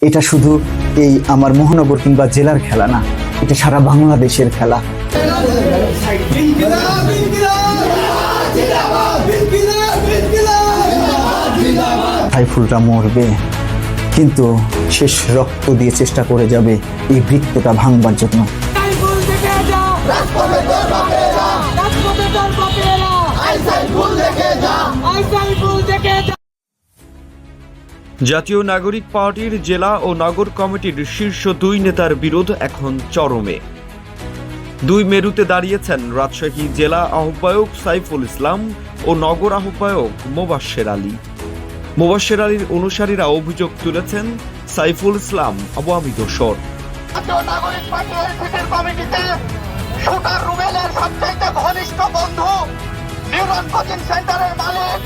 এটা শুধু এই আমার মহানগর কিংবা জেলার খেলা না, এটা সারা বাংলাদেশের খেলা। সাইফুলরা মরবে, কিন্তু শেষ রক্ত দিয়ে চেষ্টা করে যাবে এই বৃত্তটা ভাঙবার জন্য। জাতীয় নাগরিক পার্টির জেলা ও নগর কমিটির শীর্ষ দুই নেতার বিরোধ এখন চরমে। দুই মেরুতে দাঁড়িয়েছেন রাজশাহী জেলা আহ্বায়ক সাইফুল ইসলাম ও নগর আহ্বায়ক মোবাশ্বের আলী। মোবাশ্বের আলীর অনুসারীরা অভিযোগ তুলেছেন সাইফুল ইসলাম আওয়ামী দোসর। জাতীয় নাগরিক পার্টির এলসিটির কমিটিতে শুটার রুবেলের সবচেয়ে ঘনিষ্ঠ বন্ধু, নিউরন কোচিং সেন্টারের মালিক,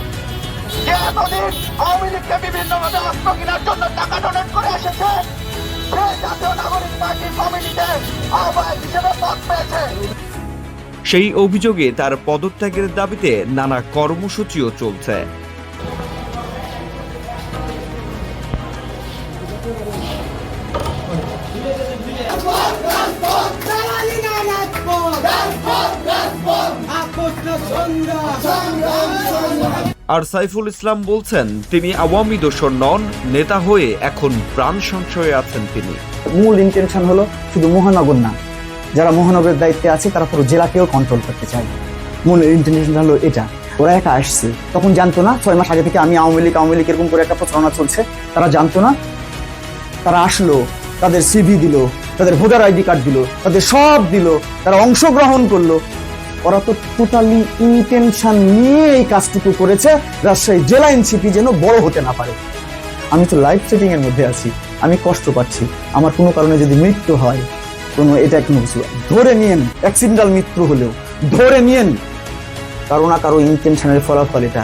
যে এতদিন আওয়ামী লীগকে বিভিন্নভাবে অস্ত্র কেনার জন্য টাকা ডোনেট করে এসেছে, সে জাতীয় নাগরিক পার্টির কমিটিতে আহ্বায়ক হিসেবে পদ পেয়েছে। সেই অভিযোগে তার পদত্যাগের দাবিতে নানা কর্মসূচিও চলছে। আর সাইফুল ইসলাম বলছেন তিনি আওয়ামী দোসর নন, নেতা হয়ে এখন প্রাণ সংশয়ে আছেন তিনি। মূল ইন্টেনশন হলো শুধু মহানগর না, যারা মহানগরের দায়িত্বে আছে তারা পুরো জেলাকেও কন্ট্রোল করতে চায়। মূল ইন্টেনশন হলো এটা। ওরা একা আসছে, তখন জানতো না 6 মাস আগে থেকে আমি আওয়ামী লীগ এরকম করে একটা প্রচারণা চলছে, তারা জানতো না। তারা আসলো, তাদের সিভি দিল, তাদের ভোটার আইডি কার্ড দিল, তাদের সব দিল, তারা অংশগ্রহণ করলো। ওরা তো টোটালি ইন্টেনশন নিয়ে এই কাজটুকু করেছে, রাজশাহী জেলা এনসিপি যেন বড় হতে না পারে। আমি তো লাইফ সেটিং এর মধ্যে আছি, আমি কষ্ট পাচ্ছি। আমার কোনো কারণে যদি মৃত্যু হয়, কোনো এটা কোনো কিছু ধরে নিয়েন, অ্যাক্সিডেন্টাল মৃত্যু হলেও ধরে নিয়েন, কারো না কারো ইন্টেনশনের ফলাফল এটা।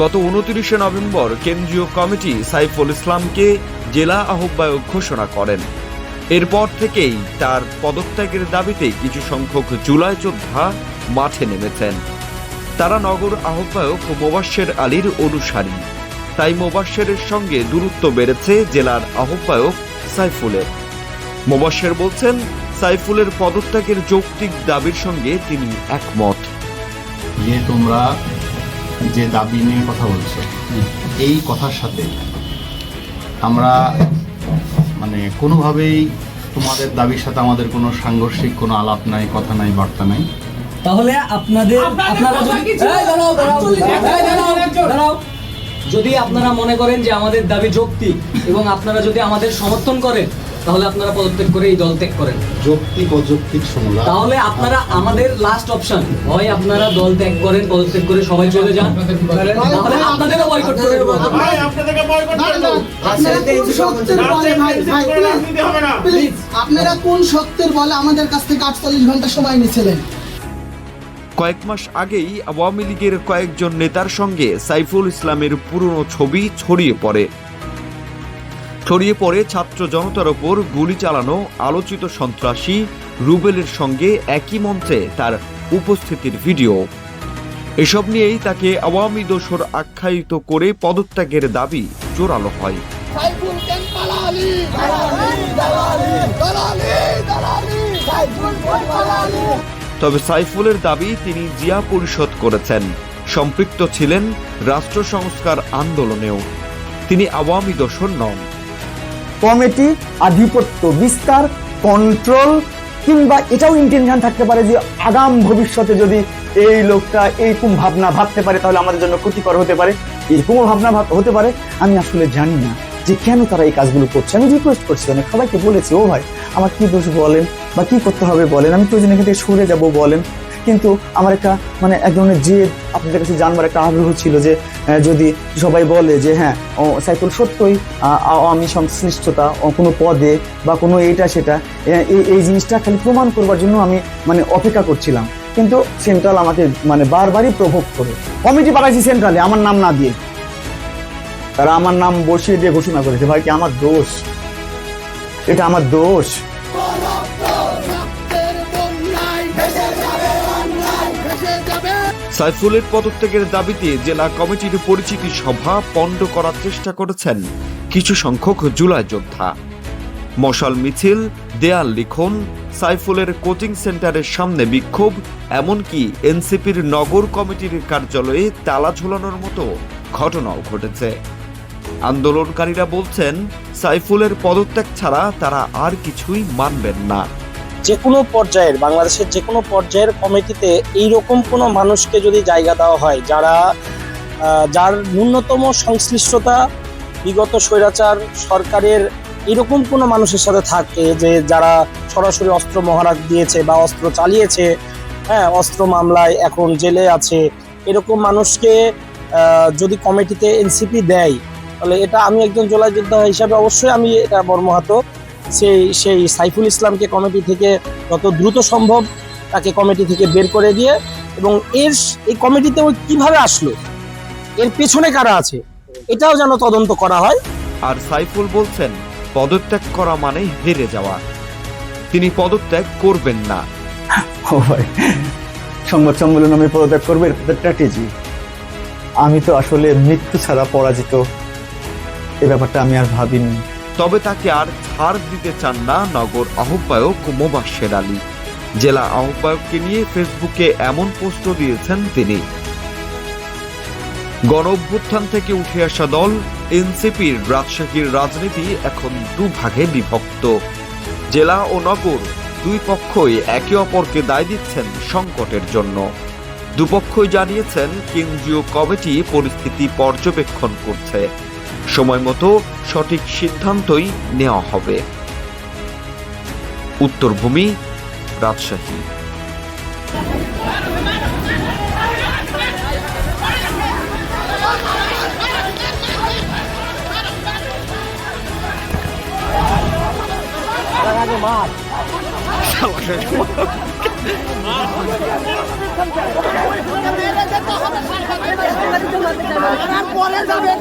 গত 29শে নভেম্বর কেন্দ্রীয় কমিটি সাইফুল ইসলামকে জেলা আহ্বায়ক ঘোষণা করেন। এরপর থেকেই তার পদত্যাগের দাবিতে কিছু সংখ্যক জুলাই যোদ্ধা মাঠে নেমেছেন। তারা নগর আহ্বায়ক মোবাশ্বের আলীর অনুসারী, তাই মোবাশ্বেরের সঙ্গে দূরত্ব বেড়েছে জেলার আহ্বায়ক সাইফুলের। মোবাশ্বের বলছেন সাইফুলের পদত্যাগের যৌক্তিক দাবির সঙ্গে তিনি একমত। যে তোমরা যে দাবি নিয়ে কথা বলছো, এই কথার সাথে আমরা কোনোভাবেই তোমাদের দাবির সাথে আমাদের কোনো সাংঘর্ষিক কোনো আলাপ নাই, কথা নাই, বার্তা নাই। তাহলে যদি আপনারা মনে করেন যে আমাদের দাবি যৌক্তিক এবং আপনারা যদি আমাদের সমর্থন করেন, তাহলে আপনারা পদত্যাগ করে এই দল ত্যাগ করেন। যৌক্তিক অযৌক্তিক শুনলাম, তাহলে আপনারা আমাদের লাস্ট অপশন হয় আপনারা দল ত্যাগ করেন, পদত্যাগ করে সবাই চলে যান, তাহলে আপনাদেরও বয়কট করে দেব। আপনারা কোন সত্যের বলে আমাদের কাছ থেকে 48 ঘন্টা সময় নিয়েছিলেন? কয়েক মাস আগেই আওয়ামী লীগের কয়েকজন নেতার সঙ্গে সাইফুল ইসলামের পুরনো ছবি ছড়িয়ে পড়ে ছাত্র জনতার ওপর গুলি চালানো আলোচিত সন্ত্রাসী রুবেলের সঙ্গে একই মঞ্চে তার উপস্থিতির ভিডিও। এসব নিয়েই তাকে আওয়ামী দোসর আখ্যায়িত করে পদত্যাগের দাবি জোরালো হয়। তবে সাইফুলের দাবি তিনি জিয়া পরিশোধ করেছেন, সম্পৃক্ত ছিলেন রাষ্ট্র সংস্কার আন্দোলনেও। তিনি আওয়ামী দোসর নন। কমিটি আধিপত্য বিস্তার, কন্ট্রোল, কিংবা এটাও ইন্টেনশন থাকতে পারে যে আগাম ভবিষ্যতে যদি এই লোকটা এইরকম ভাবনা ভাবতে পারে তাহলে আমাদের জন্য ক্ষতিকর হতে পারে, এরকমও ভাবনা হতে পারে। আমি আসলে জানি না যে কেন তারা এই কাজগুলো করছে। আমি রিকোয়েস্ট করছি, অনেক সবাইকে বলেছি, ও ভাই আমার কি দোষ বলেন বা কি করতে হবে বলেন, আমি প্রয়োজন এখান থেকে সরে যাবো বলেন। কিন্তু আমার একটা এক ধরনের জেদ আপনাদের কাছে জানবার একটা আগ্রহ ছিল যে যদি সবাই বলে যে হ্যাঁ সাইফুল সত্যই আমি সংশ্লিষ্টতা কোনো পদে বা কোনো এইটা সেটা, এই জিনিসটা খালি প্রমাণ করবার জন্য আমি অপেক্ষা করছিলাম। কিন্তু সেন্ট্রাল আমাকে বারবারই প্রভোগ করে কমিটি পাঠাইছি সেন্ট্রালে আমার নাম না দিয়ে, তারা আমার নাম বসিয়ে দিয়ে ঘোষণা করেছে। ভাই কি আমার দোষ? এটা আমার দোষ? সাইফুলের পদত্যাগের দাবিতে জেলা কমিটির পরিচিতি সভা পণ্ড করার চেষ্টা করেছেন কিছু সংখ্যক জুলাই যোদ্ধা। মশাল মিছিল, দেয়াল লিখন, সাইফুলের কোচিং সেন্টারের সামনে বিক্ষোভ, এমনকি এনসিপির নগর কমিটির কার্যালয়ে তালা ঝোলানোর মতো ঘটনাও ঘটেছে। আন্দোলনকারীরা বলছেন, সাইফুলের পদত্যাগ ছাড়া তারা আর কিছুই মানবেন না। যে কোনো পর্যায়ের, বাংলাদেশের যে কোনো পর্যায়ের কমিটিতে এইরকম কোনো মানুষকে যদি জায়গা দেওয়া হয় যার ন্যূনতম সংশ্লিষ্টতা বিগত স্বৈরাচার সরকারের এরকম কোনো মানুষের সাথে থাকে, যে যারা সরাসরি অস্ত্র মহারাজ দিয়েছে বা অস্ত্র চালিয়েছে, অস্ত্র মামলায় এখন জেলে আছে, এরকম মানুষকে যদি কমিটিতে এনসিপি দেয়, তাহলে এটা আমি একজন জুলাই যোদ্ধা হিসাবে অবশ্যই আমি এটা মর্মাহত। সেই সাইফুল ইসলামকে কমিটি থেকে যত দ্রুত সম্ভব তাকে কমিটি থেকে বের করে দিয়ে, এবং এই কমিটিতে ওই কিভাবে আসলো, এর পেছনে কারা আছে, এটাও যেন তদন্ত করা হয়। আর সাইফুল বলছেন, পদত্যাগ করা মানে হেরে যাওয়া। তিনি পদত্যাগ করবেন না। ও ভাই, সংবাদ সম্মেলন আমি পদত্যাগ করবো, এর স্ট্র্যাটেজি। আমি তো আসলে মৃত্যু ছাড়া পরাজিত, এই ব্যাপারটা আমি আর ভাবিনি। তবে তাকে আর ছাড় দিতে চান না নগর আহ্বায়ক মোবাশ্বের আলী। জেলা আহ্বায়ককে নিয়ে ফেসবুকে এমন পোস্ট দিয়েছেন তিনি। গণ অভ্যুত্থান থেকে উঠে আসা দল এনসিপির রাজশাহীর রাজনীতি এখন দুভাগে বিভক্ত। জেলা ও নগর দুই পক্ষই একে অপরকে দায় দিচ্ছেন সংকটের জন্য। দুপক্ষই জানিয়েছেন কেন্দ্রীয় কমিটি পরিস্থিতি পর্যবেক্ষণ করছে, সময় মতো সঠিক সিদ্ধান্তই নেওয়া হবে। উত্তরভূমি, রাজশাহী। পরে যাবে।